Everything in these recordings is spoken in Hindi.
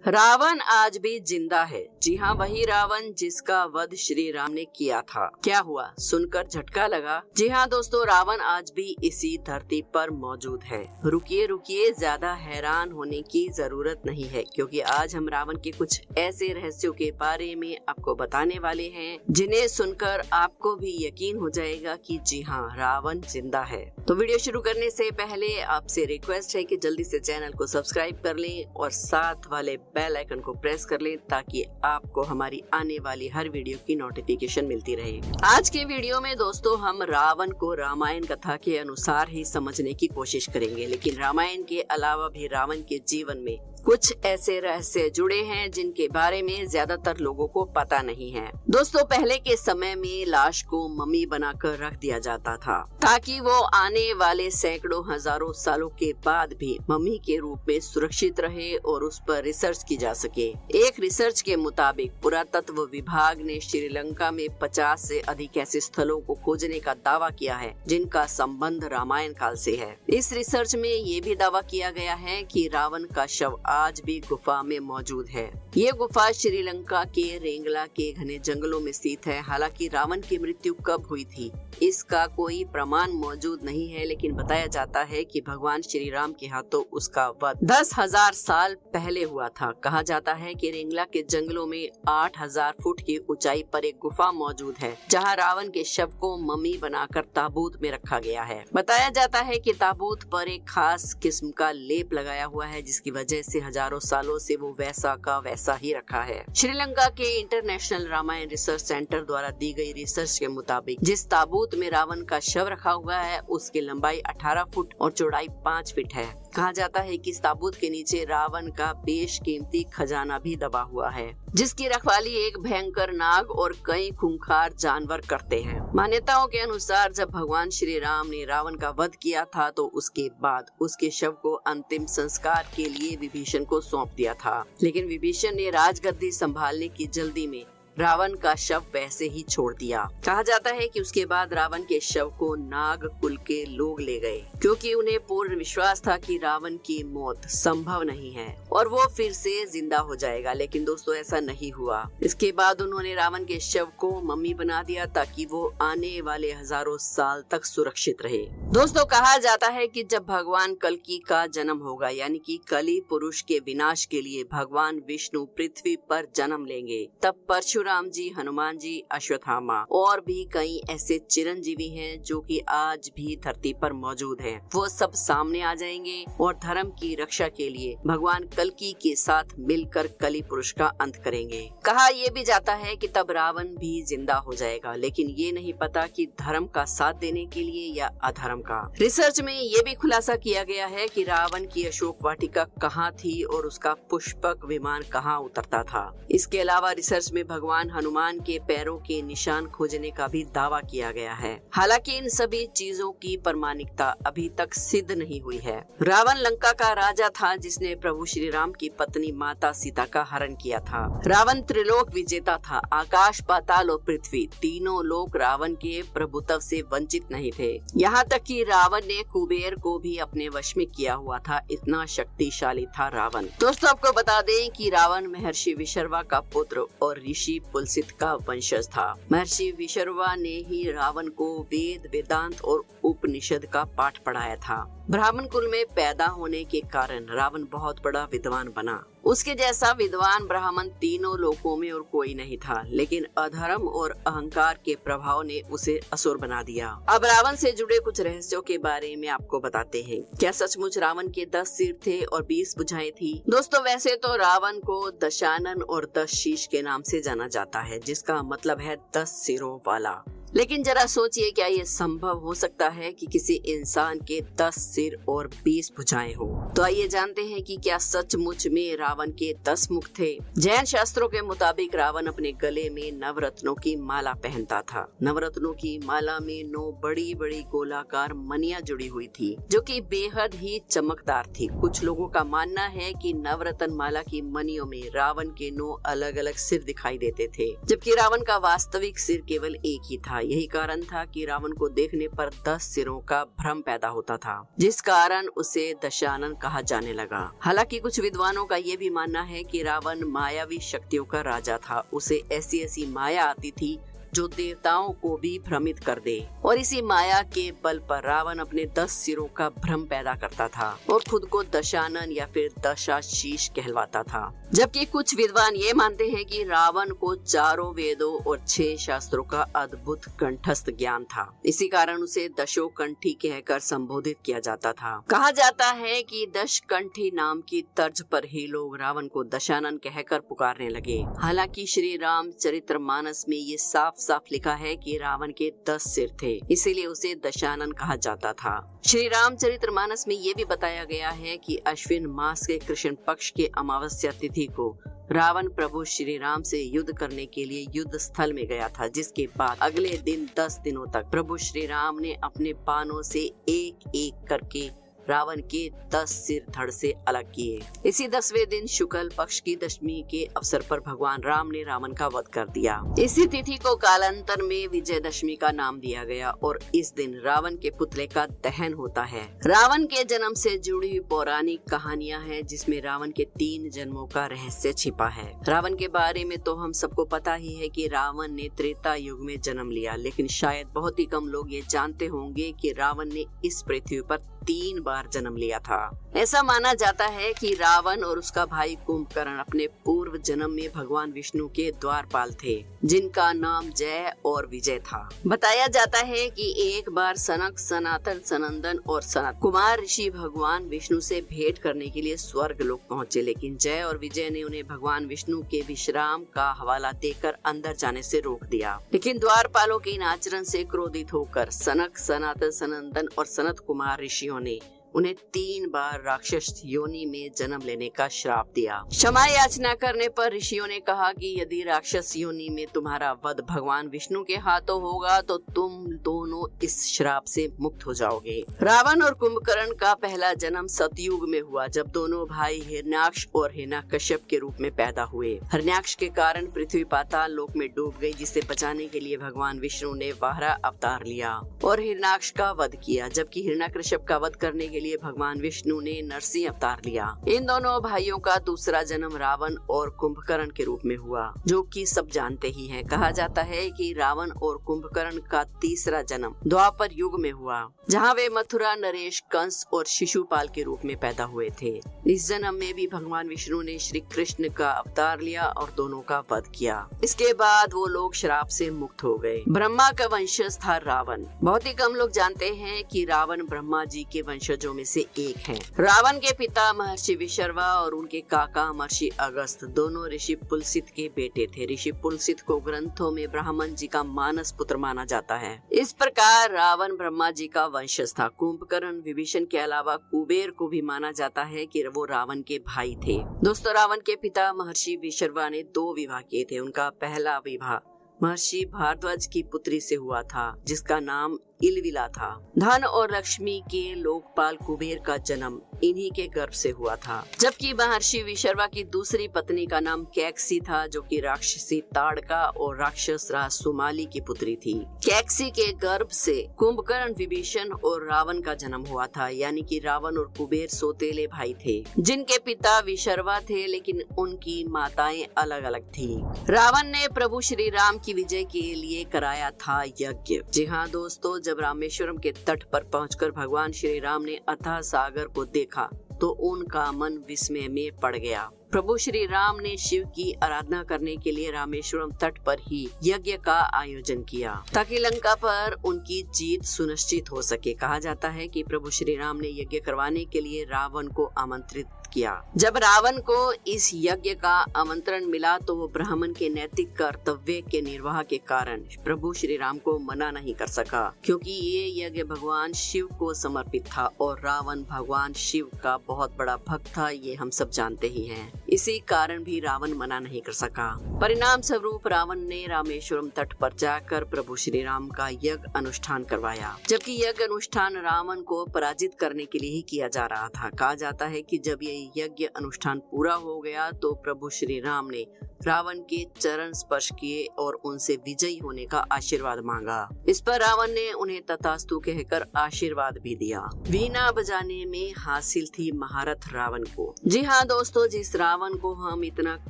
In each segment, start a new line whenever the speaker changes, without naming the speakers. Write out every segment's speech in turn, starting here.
रावण आज भी जिंदा है। जी हाँ, वही रावण जिसका वध श्री राम ने किया था। क्या हुआ, सुनकर झटका लगा? जी हाँ दोस्तों, रावण आज भी इसी धरती पर मौजूद है। रुकिए रुकिए, ज्यादा हैरान होने की जरूरत नहीं है, क्योंकि आज हम रावण के कुछ ऐसे रहस्यों के बारे में आपको बताने वाले हैं जिन्हें सुनकर आपको भी यकीन हो जाएगा कि जी हाँ, रावण जिंदा है। तो वीडियो शुरू करने से पहले आपसे रिक्वेस्ट है कि जल्दी से चैनल को सब्सक्राइब कर लें और साथ वाले बेल आइकन को प्रेस कर लें ताकि आपको हमारी आने वाली हर वीडियो की नोटिफिकेशन मिलती रहे। आज के वीडियो में दोस्तों हम रावण को रामायण कथा के अनुसार ही समझने की कोशिश करेंगे, लेकिन रामायण के अलावा भी रावण के जीवन में कुछ ऐसे रहस्य जुड़े हैं जिनके बारे में ज्यादातर लोगों को पता नहीं है। दोस्तों, पहले के समय में लाश को मम्मी बनाकर रख दिया जाता था ताकि वो आने वाले सैकड़ों हजारों सालों के बाद भी मम्मी के रूप में सुरक्षित रहे और उस पर रिसर्च की जा सके। एक रिसर्च के मुताबिक पुरातत्व विभाग ने श्रीलंका में 50 से अधिक ऐसे स्थलों को खोजने का दावा किया है जिनका संबंध रामायण काल से है। इस रिसर्च में ये भी दावा किया गया है कि रावण का शव आज भी गुफा में मौजूद है। ये गुफा श्रीलंका के रेंगला के घने जंगलों में स्थित है। हालांकि रावण की मृत्यु कब हुई थी इसका कोई प्रमाण मौजूद नहीं है, लेकिन बताया जाता है कि भगवान श्री राम के हाथों उसका वध 10,000 साल पहले हुआ था। कहा जाता है कि रेंगला के जंगलों में 8,000 फुट की ऊंचाई पर एक गुफा मौजूद है जहां रावण के शव को मम्मी बनाकर ताबूत में रखा गया है। बताया जाता है कि ताबूत पर एक खास किस्म का लेप लगाया हुआ है जिसकी वजह से हजारों सालों से वो वैसा का वैसा ही रखा है। श्रीलंका के इंटरनेशनल रामायण रिसर्च सेंटर द्वारा दी गई रिसर्च के मुताबिक जिस ताबूत में रावण का शव रखा हुआ है उसकी लंबाई 18 फुट और चौड़ाई 5 फीट है। कहा जाता है कि इस ताबूत के नीचे रावण का बेशकीमती खजाना भी दबा हुआ है जिसकी रखवाली एक भयंकर नाग और कई खूंखार जानवर करते हैं। मान्यताओं के अनुसार जब भगवान श्री राम ने रावण का वध किया था तो उसके बाद उसके शव को अंतिम संस्कार के लिए विभीषण को सौंप दिया था, लेकिन विभीषण ने राजगद्दी संभालने की जल्दी में रावण का शव वैसे ही छोड़ दिया। कहा जाता है कि उसके बाद रावण के शव को नाग कुल के लोग ले गए क्योंकि उन्हें पूर्ण विश्वास था कि रावण की मौत संभव नहीं है और वो फिर से जिंदा हो जाएगा, लेकिन दोस्तों ऐसा नहीं हुआ। इसके बाद उन्होंने रावण के शव को मम्मी बना दिया ताकि वो आने वाले हजारों साल तक सुरक्षित रहे। दोस्तों, कहा जाता है कि जब भगवान कल्कि का जन्म होगा, यानी कि कली पुरुष के विनाश के लिए भगवान विष्णु पृथ्वी पर जन्म लेंगे, तब परशुराम जी, हनुमान जी, अश्वत्थामा और भी कई ऐसे चिरंजीवी हैं जो कि आज भी धरती पर मौजूद हैं। वो सब सामने आ जाएंगे और धर्म की रक्षा के लिए भगवान कल्कि के साथ मिलकर कली पुरुष का अंत करेंगे। कहा यह भी जाता है कि तब रावण भी जिंदा हो जाएगा, लेकिन ये नहीं पता कि धर्म का साथ देने के लिए या अधर्म का। रिसर्च में ये भी खुलासा किया गया है कि रावण की अशोक वाटिका कहाँ थी और उसका पुष्पक विमान कहाँ उतरता था। इसके अलावा रिसर्च में भगवान हनुमान के पैरों के निशान खोजने का भी दावा किया गया है। हालांकि इन सभी चीजों की प्रामाणिकता अभी तक सिद्ध नहीं हुई है। रावण लंका का राजा था जिसने प्रभु श्री राम की पत्नी माता सीता का हरण किया था। रावण त्रिलोक विजेता था। आकाश, पाताल और पृथ्वी तीनों लोक रावण के प्रभुत्व से वंचित नहीं थे। यहाँ तक कि रावण ने कुबेर को भी अपने वश में किया हुआ था। इतना शक्तिशाली था रावण। दोस्तों, आपको बता दें कि रावण महर्षि विशर्वा का पुत्र और ऋषि पुलसित का वंशज था। महर्षि विशर्वा ने ही रावण को वेद, वेदांत और उपनिषद का पाठ पढ़ाया था। ब्राह्मण कुल में पैदा होने के कारण रावण बहुत बड़ा विद्वान बना। उसके जैसा विद्वान ब्राह्मण तीनों लोकों में और कोई नहीं था, लेकिन अधर्म और अहंकार के प्रभाव ने उसे असुर बना दिया। अब रावण से जुड़े कुछ रहस्यों के बारे में आपको बताते हैं। क्या सचमुच रावण के 10 सिर थे और 20 भुजाएं थी? दोस्तों, वैसे तो रावण को दशानन और 10 शीश के नाम से जाना जाता है, जिसका मतलब है 10 सिरों वाला। लेकिन जरा सोचिए, क्या ये संभव हो सकता है कि किसी इंसान के 10 सिर और 20 भुजाएं हो? तो आइए जानते हैं कि क्या सचमुच में रावण के 10 मुख थे। जैन शास्त्रों के मुताबिक रावण अपने गले में नवरत्नों की माला पहनता था। नवरत्नों की माला में 9 बड़ी बड़ी गोलाकार मणियां जुड़ी हुई थी जो कि बेहद ही चमकदार थी। कुछ लोगों का मानना है कि नवरत्न माला की मणियों में रावण के 9 अलग अलग सिर दिखाई देते थे, जबकि रावण का वास्तविक सिर केवल एक ही था, यही कारण था कि रावण को देखने पर 10 सिरों का भ्रम पैदा होता था, जिस कारण उसे दशानन कहा जाने लगा। हालांकि कुछ विद्वानों का ये भी मानना है कि रावण मायावी शक्तियों का राजा था। उसे ऐसी ऐसी माया आती थी जो देवताओं को भी भ्रमित कर दे, और इसी माया के बल पर रावण अपने 10 सिरों का भ्रम पैदा करता था और खुद को दशानन या फिर दशाशीष कहलवाता था। जबकि कुछ विद्वान ये मानते हैं कि रावण को 4 वेदों और 6 शास्त्रों का अद्भुत कंठस्थ ज्ञान था। इसी कारण उसे दशोकंठी कहकर संबोधित किया जाता था। कहा जाता है कि दशकंठी नाम की तर्ज पर ही लोग रावण को दशानन कहकर पुकारने लगे। हालांकि श्री राम चरितमानस में ये साफ साफ लिखा है कि रावण के 10 सिर थे, इसीलिए उसे दशानन कहा जाता था। श्री रामचरितमानस में ये भी बताया गया है कि अश्विन मास के कृष्ण पक्ष के अमावस्या तिथि को रावण प्रभु श्री राम से युद्ध करने के लिए युद्ध स्थल में गया था, जिसके बाद अगले दिन 10 दिनों तक प्रभु श्री राम ने अपने बाणों से एक एक करके रावण के 10 सिर धड़ से अलग किए। इसी 10वें दिन शुक्ल पक्ष की दशमी के अवसर पर भगवान राम ने रावण का वध कर दिया। इसी तिथि को कालांतर में विजयदशमी का नाम दिया गया और इस दिन रावण के पुतले का दहन होता है। रावण के जन्म से जुड़ी हुई पौराणिक कहानियां हैं, जिसमें रावण के 3 जन्मों का रहस्य छिपा है। रावण के बारे में तो हम सबको पता ही है कि रावण ने त्रेता युग में जन्म लिया, लेकिन शायद बहुत ही कम लोग ये जानते होंगे कि रावण ने इस पृथ्वी पर 3 बार जन्म लिया था। ऐसा माना जाता है कि रावण और उसका भाई कुंभकर्ण अपने पूर्व जन्म में भगवान विष्णु के द्वारपाल थे, जिनका नाम जय और विजय था। बताया जाता है कि एक बार सनक, सनातन, सनंदन और सनत कुमार ऋषि भगवान विष्णु से भेंट करने के लिए स्वर्ग लोक पहुँचे, लेकिन जय और विजय ने उन्हें भगवान विष्णु के विश्राम का हवाला देकर अंदर जाने से रोक दिया। लेकिन द्वारपालों के इन आचरण से क्रोधित होकर सनक, सनातन, सनंदन और सनत कुमार ऋषियों ने उन्हें 3 बार राक्षस योनि में जन्म लेने का श्राप दिया। क्षमा याचना करने पर ऋषियों ने कहा कि यदि राक्षस योनि में तुम्हारा वध भगवान विष्णु के हाथों होगा तो तुम दोनों इस श्राप से मुक्त हो जाओगे। रावण और कुंभकर्ण का पहला जन्म सतयुग में हुआ, जब दोनों भाई हिरण्याक्ष और हिरण्यकश्यप के रूप में पैदा हुए। हिरण्याक्ष के कारण पृथ्वी पाताल लोक में डूब गई, जिसे बचाने के लिए भगवान विष्णु ने वाराह अवतार लिया और हिरण्याक्ष का वध किया, जबकि हिरण्यकश्यप का वध करने के लिए भगवान विष्णु ने नरसिंह अवतार लिया। इन दोनों भाइयों का दूसरा जन्म रावण और कुंभकर्ण के रूप में हुआ, जो कि सब जानते ही हैं। कहा जाता है कि रावण और कुंभकर्ण का तीसरा जन्म द्वापर युग में हुआ, जहां वे मथुरा, नरेश, कंस और शिशुपाल के रूप में पैदा हुए थे। इस जन्म में भी भगवान विष्णु ने श्री कृष्ण का अवतार लिया और दोनों का वध किया। इसके बाद वो लोग श्राप से मुक्त हो गए। ब्रह्मा का वंशज था रावण। बहुत ही कम लोग जानते हैं कि रावण ब्रह्मा जी के वंशजों में से एक हैं। रावण के पिता महर्षि विशर्वा और उनके काका महर्षि अगस्त्य दोनों ऋषि पुलसित के बेटे थे। ऋषि पुलसित को ग्रंथों में ब्राह्मण जी का मानस पुत्र माना जाता है। इस प्रकार रावण ब्रह्मा जी का वंशज था। कुंभकर्ण विभीषण के अलावा कुबेर को भी माना जाता है कि वो रावण के भाई थे। दोस्तों, रावण के पिता महर्षि विशर्वा ने 2 विवाह किए थे। उनका पहला विवाह महर्षि भारद्वाज की पुत्री से हुआ था, जिसका नाम इलविला था। धन और लक्ष्मी के लोकपाल कुबेर का जन्म इन्हीं के गर्भ से हुआ था। जबकि महर्षि विशर्वा की दूसरी पत्नी का नाम कैकसी था, जो कि राक्षसी ताड़का और राक्षस राज सुमाली की पुत्री थी। कैकसी के गर्भ से कुंभकर्ण, विभीषण और रावण का जन्म हुआ था, यानी कि रावण और कुबेर सौतेले भाई थे, जिनके पिता विशर्वा थे, लेकिन उनकी माताएं अलग अलग थी। रावण ने प्रभु श्री राम की विजय के लिए कराया था यज्ञ। जी हाँ दोस्तों, जब रामेश्वरम के तट पर पहुंचकर भगवान श्री राम ने अथाह सागर को देखा तो उनका मन विस्मय में पड़ गया। प्रभु श्री राम ने शिव की आराधना करने के लिए रामेश्वरम तट पर ही यज्ञ का आयोजन किया, ताकि लंका पर उनकी जीत सुनिश्चित हो सके। कहा जाता है कि प्रभु श्री राम ने यज्ञ करवाने के लिए रावण को आमंत्रित किया। जब रावण को इस यज्ञ का आमंत्रण मिला तो वो ब्राह्मण के नैतिक कर्तव्य के निर्वाह के कारण प्रभु श्री राम को मना नहीं कर सका, क्योंकि ये यज्ञ भगवान शिव को समर्पित था और रावण भगवान शिव का बहुत बड़ा भक्त था, ये हम सब जानते ही हैं। इसी कारण भी रावण मना नहीं कर सका। परिणाम स्वरूप रावण ने रामेश्वरम तट पर जाकर प्रभु श्री राम का यज्ञ अनुष्ठान करवाया, जबकि यज्ञ अनुष्ठान रावण को पराजित करने के लिए ही किया जा रहा था। कहा जाता है कि जब ये यज्ञ अनुष्ठान पूरा हो गया तो प्रभु श्री राम ने रावण के चरण स्पर्श किए और उनसे विजयी होने का आशीर्वाद मांगा। इस पर रावण ने उन्हें तथास्तु कहकर आशीर्वाद भी दिया। वीणा बजाने में हासिल थी महारत रावण को। जी हाँ दोस्तों, जिस रावण को हम इतना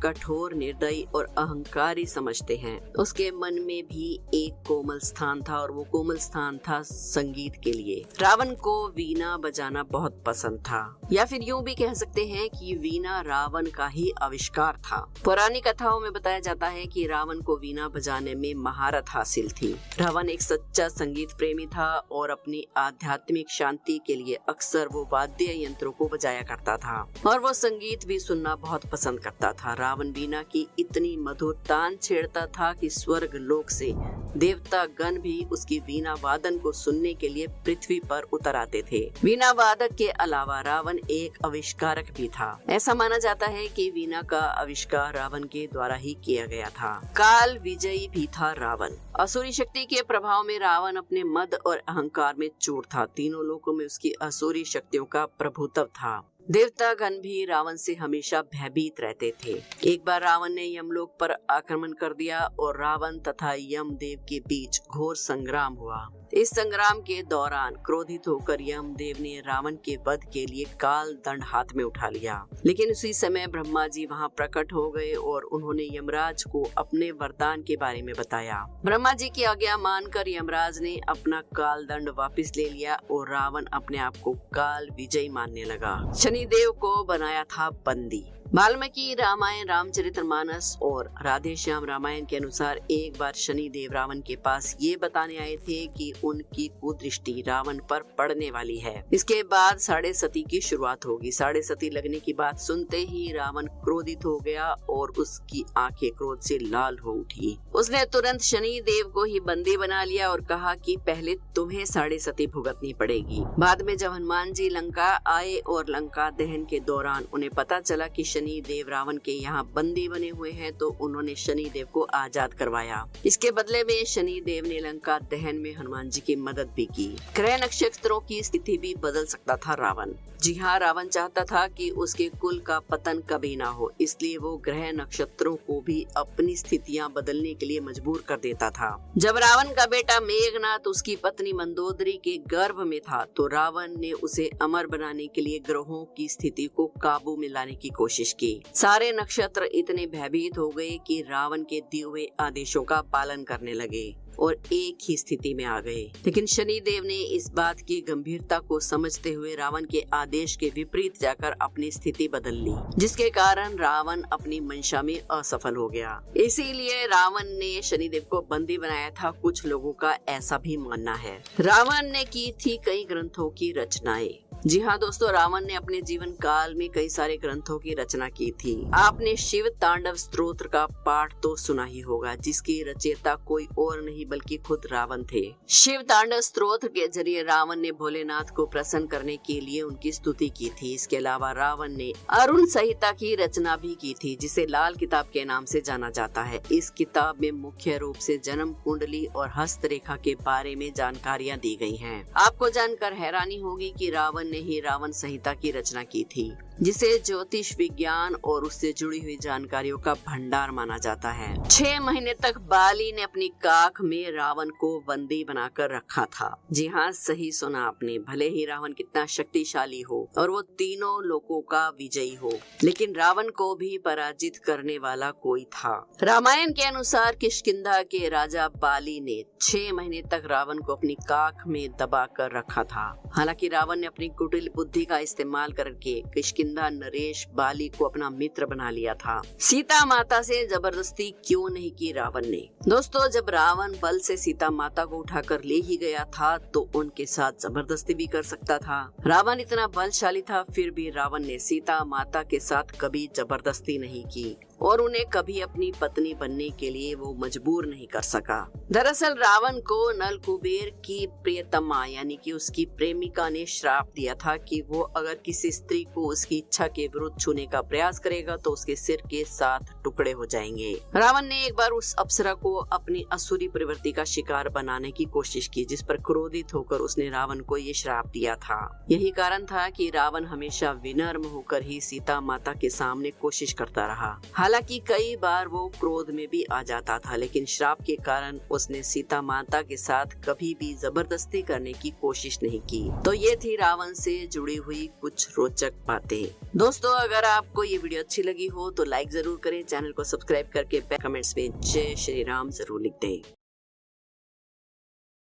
कठोर, निर्दयी और अहंकारी समझते हैं, उसके मन में भी एक कोमल स्थान था और वो कोमल स्थान था संगीत के लिए। रावण को वीणा बजाना बहुत पसंद था, या फिर यूं भी कह सकते हैं कि वीणा रावण का ही आविष्कार था। पुरानी कथाओं में बताया जाता है कि रावण को वीणा बजाने में महारत हासिल थी। रावण एक सच्चा संगीत प्रेमी था और अपनी आध्यात्मिक शांति के लिए अक्सर वो वाद्य यंत्रों को बजाया करता था और वो संगीत भी सुनना बहुत पसंद करता था। रावण वीणा की इतनी मधुर तान छेड़ता था कि स्वर्ग लोक से देवता गण भी उसकी वीणा वादन को सुनने के लिए पृथ्वी पर उतर आते थे। वीणा वादक के अलावा रावण एक आविष्कारक भी था। ऐसा माना जाता है कि वीणा का आविष्कार रावण के द्वारा ही किया गया था। काल विजयी भी था रावण। असुरी शक्ति के प्रभाव में रावण अपने मद और अहंकार में चूर था। तीनों लोकों में उसकी असुरी शक्तियों का प्रभुत्व था। देवतागण भी रावण से हमेशा भयभीत रहते थे। एक बार रावण ने यमलोक पर आक्रमण कर दिया और रावण तथा यमदेव के बीच घोर संग्राम हुआ। इस संग्राम के दौरान क्रोधित होकर यमदेव ने रावण के वध के लिए काल दंड हाथ में उठा लिया, लेकिन उसी समय ब्रह्मा जी वहां प्रकट हो गए और उन्होंने यमराज को अपने वरदान के बारे में बताया। ब्रह्मा जी की आज्ञा मानकर यमराज ने अपना काल दंड वापस ले लिया और रावण अपने आप को काल विजयी मानने लगा। शनिदेव को बनाया था बंदी। वाल्मीकि रामायण, रामचरितमानस और राधे श्याम रामायण के अनुसार एक बार शनि देव रावण के पास ये बताने आए थे कि उनकी कुदृष्टि रावण पर पड़ने वाली है। इसके बाद साढ़े सती की शुरुआत होगी। साढ़े सती लगने की बात सुनते ही रावण क्रोधित हो गया और उसकी आंखें क्रोध से लाल हो उठी। उसने तुरंत शनि देव को ही बंदी बना लिया और कहा कि पहले तुम्हें साढ़े सती भुगतनी पड़ेगी। बाद में जब हनुमान जी लंका आए और लंका दहन के दौरान उन्हें पता चला कि शनि देव रावण के यहाँ बंदी बने हुए हैं, तो उन्होंने शनि देव को आजाद करवाया। इसके बदले में शनि देव ने लंका दहन में हनुमान जी की मदद भी की। ग्रह नक्षत्रों की स्थिति भी बदल सकता था रावण। जी हाँ, रावण चाहता था कि उसके कुल का पतन कभी ना हो, इसलिए वो ग्रह नक्षत्रों को भी अपनी स्थितियाँ बदलने के लिए मजबूर कर देता था। जब रावण का बेटा मेघनाथ उसकी पत्नी मंदोदरी के गर्भ में था, तो रावण ने उसे अमर बनाने के लिए ग्रहों की स्थिति को काबू में लाने की कोशिश की। सारे नक्षत्र इतने भयभीत हो गए कि रावण के दिए हुए आदेशों का पालन करने लगे और एक ही स्थिति में आ गए। लेकिन शनि देव ने इस बात की गंभीरता को समझते हुए रावण के आदेश के विपरीत जाकर अपनी स्थिति बदल ली, जिसके कारण रावण अपनी मंशा में असफल हो गया। इसीलिए रावण ने शनि देव को बंदी बनाया था। कुछ लोगों का ऐसा भी मानना है। रावण ने की थी कई ग्रंथों की रचनाएं। जी हाँ दोस्तों, रावण ने अपने जीवन काल में कई सारे ग्रंथों की रचना की थी। आपने शिव तांडव स्तोत्र का पाठ तो सुना ही होगा, जिसकी रचयिता कोई और नहीं बल्कि खुद रावण थे। शिव तांडव स्तोत्र के जरिए रावण ने भोलेनाथ को प्रसन्न करने के लिए उनकी स्तुति की थी। इसके अलावा रावण ने अरुण संहिता की रचना भी की थी, जिसे लाल किताब के नाम से जाना जाता है। इस किताब में मुख्य रूप से जन्म कुंडली और हस्तरेखा के बारे में जानकारियाँ दी गई हैं। आपको जानकर हैरानी होगी कि रावण ने ही रावण संहिता की रचना की थी, जिसे ज्योतिष विज्ञान और उससे जुड़ी हुई जानकारियों का भंडार माना जाता है। 6 महीने तक बाली ने अपनी काख में रावण को बंदी बनाकर रखा था। जी हाँ, सही सुना आपने। भले ही रावण कितना शक्तिशाली हो और वो तीनों लोकों का विजयी हो, लेकिन रावण को भी पराजित करने वाला कोई था। रामायण के अनुसार किष्किंधा के राजा बाली ने 6 महीने तक रावण को अपनी काख में दबा कर रखा था। हालांकि रावण ने अपनी कुटिल बुद्धि का इस्तेमाल करके किष्किंधा नरेश बाली को अपना मित्र बना लिया था। सीता माता से जबरदस्ती क्यों नहीं की रावण ने? दोस्तों, जब रावण बल से सीता माता को उठाकर ले ही गया था, तो उनके साथ जबरदस्ती भी कर सकता था। रावण इतना बलशाली था, फिर भी रावण ने सीता माता के साथ कभी जबरदस्ती नहीं की और उन्हें कभी अपनी पत्नी बनने के लिए वो मजबूर नहीं कर सका। दरअसल रावण को नल कुबेर की प्रियतमा यानी कि उसकी प्रेमिका ने श्राप दिया दिया था कि वो अगर किसी स्त्री को उसकी इच्छा के विरुद्ध छूने का प्रयास करेगा तो उसके सिर के 7 टुकड़े हो जाएंगे। रावण ने एक बार उस अप्सरा को अपनी असुरी प्रवृत्ति का शिकार बनाने की कोशिश की, जिस पर क्रोधित होकर उसने रावण को ये श्राप दिया था। यही कारण था कि रावण हमेशा विनम्र होकर ही सीता माता के सामने कोशिश करता रहा। हालांकि कई बार वो क्रोध में भी आ जाता था, लेकिन श्राप के कारण उसने सीता माता के साथ कभी भी जबरदस्ती करने की कोशिश नहीं की। तो ये थी रावण से जुड़ी हुई कुछ रोचक बातें। दोस्तों, अगर आपको ये वीडियो अच्छी लगी हो तो लाइक जरूर करें, चैनल को सब्सक्राइब करके कमेंट्स में जय श्री राम जरूर लिख दें।